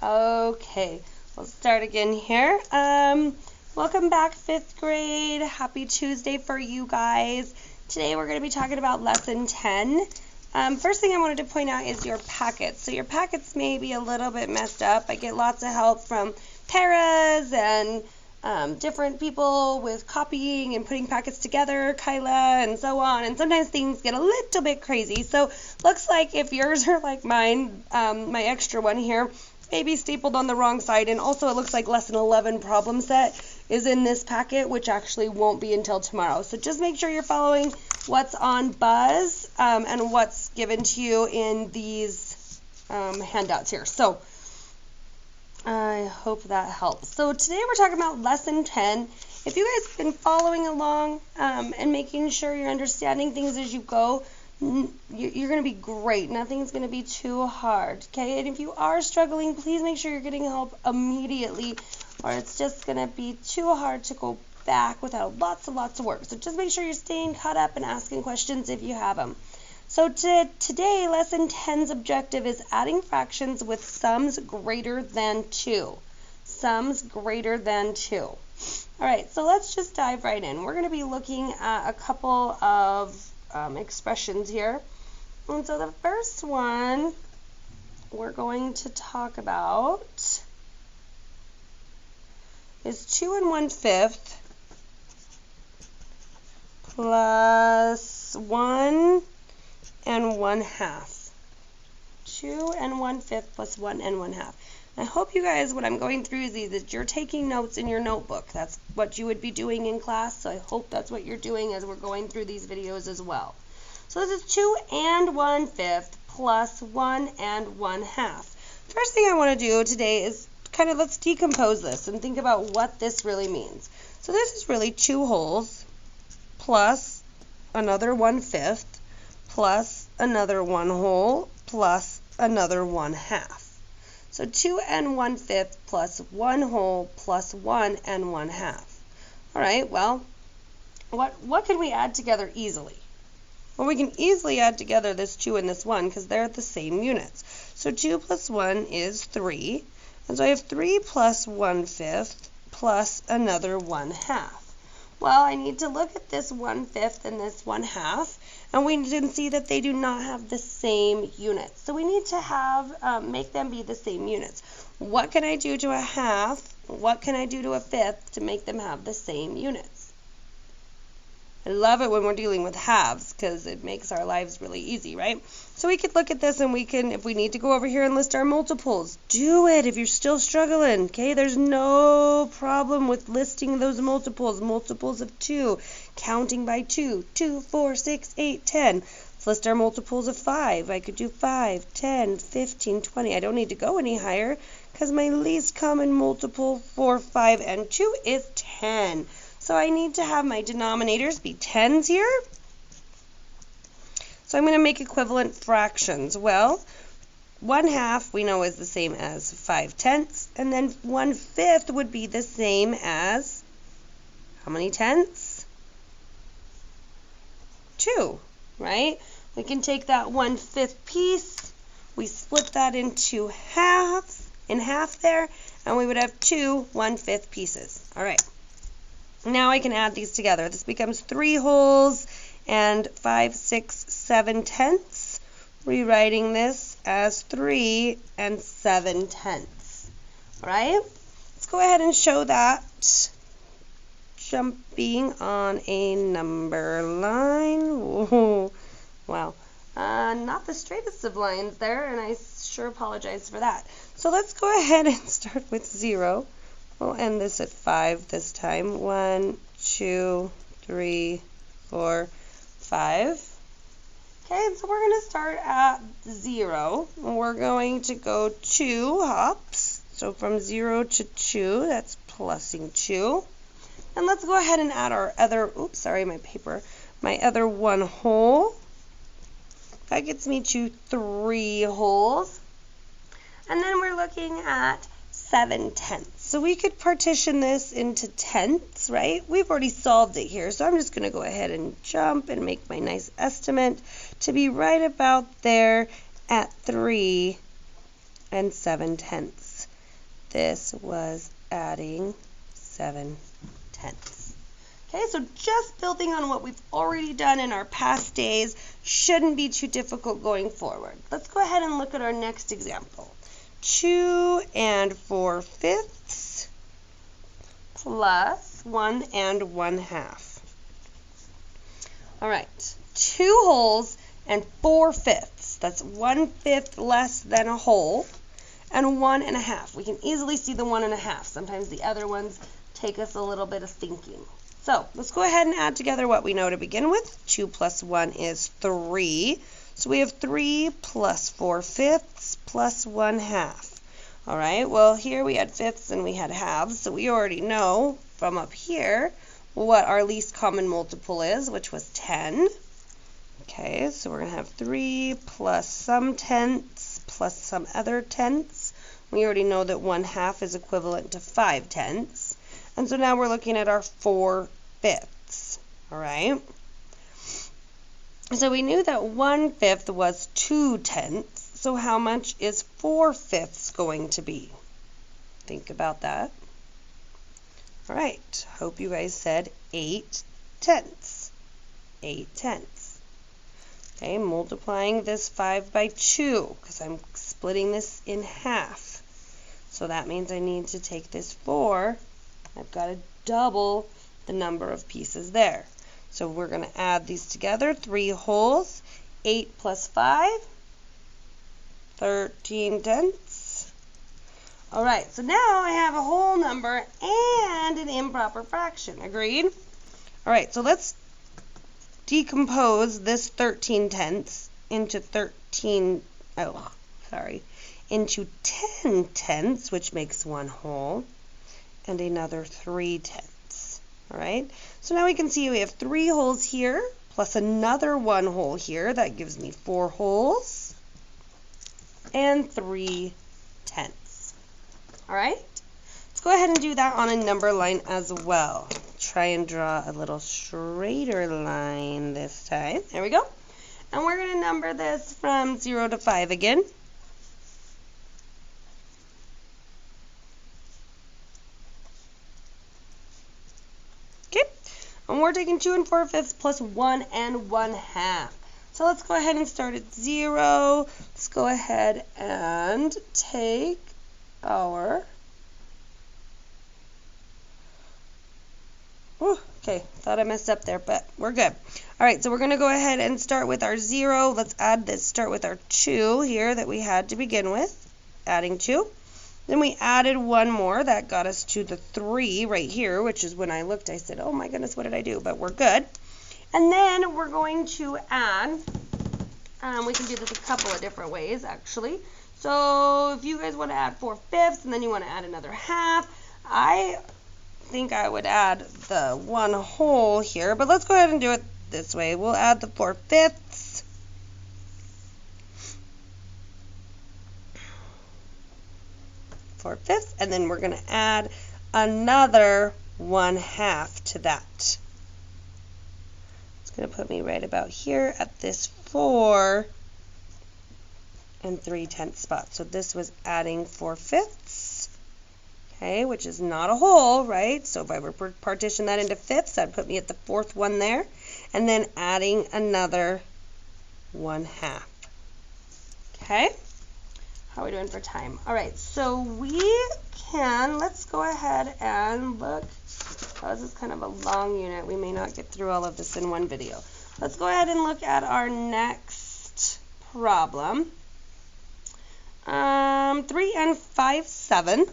Okay, we'll start again here. Welcome back, 5th grade. Happy Tuesday for you guys. Today we're going to be talking about lesson 10. First thing I wanted to point out is your packets. So your packets may be a little bit messed up. I get lots of help from paras and different people with copying and putting packets together, Kyla, and so on. And sometimes things get a little bit crazy. So looks like if yours are like mine, my extra one here, maybe stapled on the wrong side. And also it looks like lesson 11 problem set is in this packet, which actually won't be until tomorrow. So just make sure you're following what's on Buzz and what's given to you in these handouts here. So I hope that helps. So today we're talking about lesson 10. If you guys have been following along and making sure you're understanding things as you go, you're going to be great. Nothing's going to be too hard, okay? And if you are struggling, please make sure you're getting help immediately, or it's just going to be too hard to go back without lots of work. So just make sure you're staying caught up and asking questions if you have them. So today, lesson 10's objective is adding fractions with sums greater than 2. Sums greater than 2. All right, so let's just dive right in. We're going to be looking at a couple of expressions here. And so the first one we're going to talk about is 2 1/5 plus 1 1/2. 2 1/5 plus 1 1/2. I hope you guys, what I'm going through is that you're taking notes in your notebook. That's what you would be doing in class, so I hope that's what you're doing as we're going through these videos as well. So this is 2 1/5 plus 1 1/2. First thing I want to do today is kind of let's decompose this and think about what this really means. So this is really 2 wholes plus another 1/5 plus another 1 whole plus another 1/2. So 2 1/5 plus 1 whole plus 1 1/2. All right, well, what can we add together easily? Well, we can easily add together this 2 and this 1 because they're the same units. So 2 plus 1 is 3. And so I have 3 plus 1/5 plus another 1/2. Well, I need to look at this 1/5 and this 1/2, and we can see that they do not have the same units. So we need to have make them be the same units. What can I do to a half? What can I do to a fifth to make them have the same units? I love it when we're dealing with halves because it makes our lives really easy, right? So we could look at this and we can, if we need to go over here and list our multiples, do it if you're still struggling, okay? There's no problem with listing those multiples, multiples of 2, counting by 2, 2, 4, 6, 8, 10. Let's list our multiples of 5. I could do 5, 10, 15, 20. I don't need to go any higher because my least common multiple for 5 and 2 is 10. So I need to have my denominators be 10s here. So I'm going to make equivalent fractions. Well, 1/2 we know is the same as 5/10, and then 1/5 would be the same as how many tenths? 2, right? We can take that 1/5 piece, we split that into halves, in half there, and we would have 2 1/5 pieces. All right. Now I can add these together. This becomes 3 wholes and 5, 6, 7 tenths. Rewriting this as 3 7/10. All right? Let's go ahead and show that jumping on a number line. Whoa. Wow. Not the straightest of lines there, and I sure apologize for that. So let's go ahead and start with 0. We'll end this at 5 this time. 1, 2, 3, 4, 5. Okay, so we're going to start at 0. We're going to go 2 hops. So from 0 to 2, that's plusing 2. And let's go ahead and add our other, oops, sorry, my other 1 whole. That gets me to 3 wholes. And then we're looking at 7/10. So we could partition this into tenths, right? We've already solved it here, so I'm just going to go ahead and jump and make my nice estimate to be right about there at 3 and 7/10. This was adding 7/10. Okay, so just building on what we've already done in our past days shouldn't be too difficult going forward. Let's go ahead and look at our next example. 2 4/5 plus 1 1/2. All right, 2 wholes and 4/5. That's 1/5 less than a whole, and 1 1/2. We can easily see the 1 1/2. Sometimes the other ones take us a little bit of thinking. So let's go ahead and add together what we know to begin with. 2 plus 1 is 3. So we have 3 plus 4/5 plus 1/2. All right, well, here we had fifths and we had halves, so we already know from up here what our least common multiple is, which was 10. Okay, so we're going to have 3 plus some tenths plus some other tenths. We already know that 1/2 is equivalent to 5/10. And so now we're looking at our 4/5. All right. So we knew that 1/5 was 2/10. So how much is 4/5 going to be? Think about that. All right. Hope you guys said 8/10. 8/10. Okay, multiplying this 5 by 2 because I'm splitting this in half. So that means I need to take this 4. I've got to double the number of pieces there. So we're going to add these together. 3 wholes, 8 plus 5, 13/10. All right, so now I have a whole number and an improper fraction. Agreed? All right, so let's decompose this 13/10 into 10/10, which makes 1 whole, and another 3/10. All right, so now we can see we have 3 wholes here, plus another 1 whole here. That gives me 4 wholes and 3/10. All right, let's go ahead and do that on a number line as well. Try and draw a little straighter line this time. There we go. And we're going to number this from 0 to 5 again. Okay, and we're taking 2 4/5 plus 1 1/2. So let's go ahead and start at 0. Let's go ahead and take our... Okay, thought I messed up there, but we're good. All right, so we're going to go ahead and start with our 0. Let's add this, start with our 2 here that we had to begin with, adding 2. Then we added 1 more. That got us to the 3 right here, which is when I looked, I said, oh my goodness, what did I do? But we're good. And then we're going to add, we can do this a couple of different ways, actually. So if you guys want to add 4/5 and then you want to add another half, I think I would add the 1 whole here, but let's go ahead and do it this way. We'll add the 4/5. 4/5, and then we're going to add another 1/2 to that. It's going to put me right about here at this 4 3/10 spot. So this was adding 4/5. Okay, which is not a whole, right? So if I were to partition that into fifths, that'd put me at the 4th one there. And then adding another 1/2. Okay? How are we doing for time? All right, so let's go ahead and look. Oh, this is kind of a long unit. We may not get through all of this in one video. Let's go ahead and look at our next problem. 3 5/7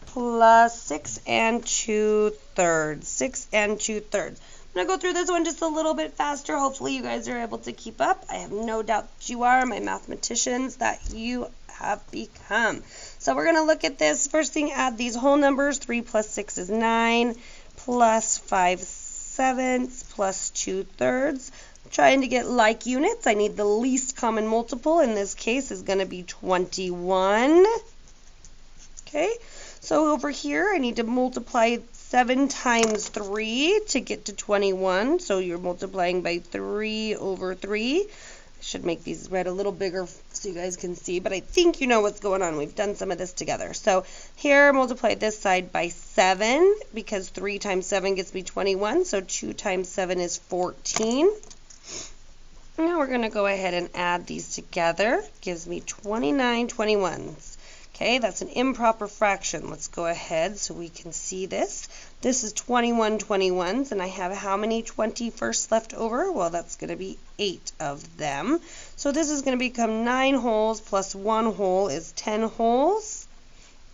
plus 6 2/3. 6 2/3. I'm going to go through this one just a little bit faster. Hopefully you guys are able to keep up. I have no doubt that you are, my mathematicians that you have become. So we're going to look at this. First thing, add these whole numbers. 3 plus 6 is 9, plus 5/7 plus 2/3. Trying to get like units. I need the least common multiple. In this case is going to be 21. Okay, so over here I need to multiply 7 times 3 to get to 21. So you're multiplying by 3 over 3. Should make these red a little bigger so you guys can see, but I think you know what's going on. We've done some of this together. So here, multiply this side by 7, because 3 times 7 gets me 21, so 2 times 7 is 14. Now we're going to go ahead and add these together. Gives me 29 21s. Okay, that's an improper fraction. Let's go ahead so we can see this. This is 21 21s, and I have how many 21st left over? Well, that's going to be 8 of them. So this is going to become 9 wholes plus 1 whole is 10 wholes,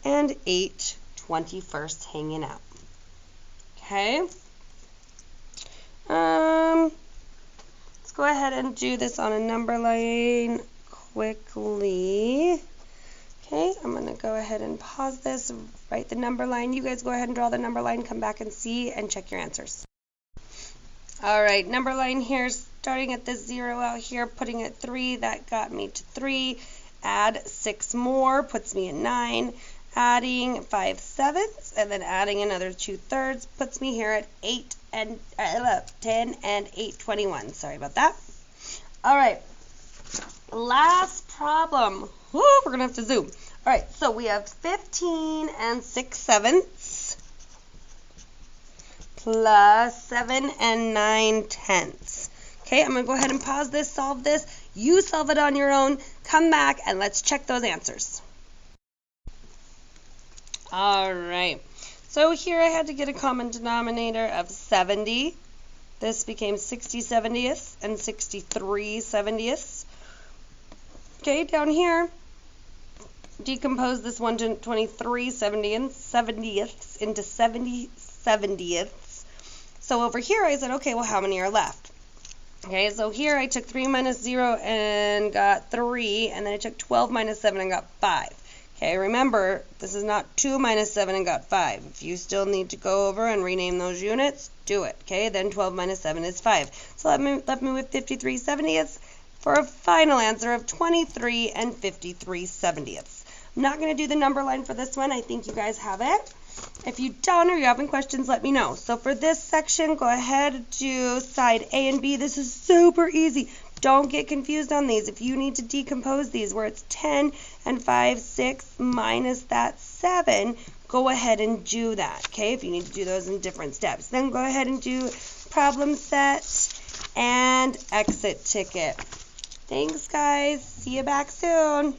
and 8 21st hanging out. Okay. Let's go ahead and do this on a number line quickly. Okay, I'm going to go ahead and pause this, write the number line. You guys go ahead and draw the number line, come back and see, and check your answers. All right, number line here, starting at this 0 out here, putting it 3, that got me to 3. Add 6 more, puts me at 9. Adding 5 sevenths, and then adding another 2 thirds, puts me here at 8 and 10 and 8 21. Sorry about that. All right, last problem. Woo, we're going to have to zoom. All right, so we have 15 and 6 sevenths plus 7 and 9 tenths. Okay, I'm going to go ahead and pause this, solve this. You solve it on your own. Come back and let's check those answers. All right, so here I had to get a common denominator of 70. This became 60 70ths and 63 70ths. Okay, down here, decompose this 123 70ths into 70 70ths. So over here I said, okay, well, how many are left? Okay, so here I took 3 minus 0 and got 3, and then I took 12 minus 7 and got 5. Okay, remember, this is not 2 minus 7 and got 5. If you still need to go over and rename those units, do it. Okay, then 12 minus 7 is 5. So that left me with 53 70ths for a final answer of 23 and 53 70ths. I'm not going to do the number line for this one. I think you guys have it. If you don't or you're having questions, let me know. So for this section, go ahead, do side A and B. This is super easy. Don't get confused on these. If you need to decompose these where it's 10 and 5, 6 minus that 7, go ahead and do that, okay? If you need to do those in different steps. Then go ahead and do problem set and exit ticket. Thanks, guys. See you back soon.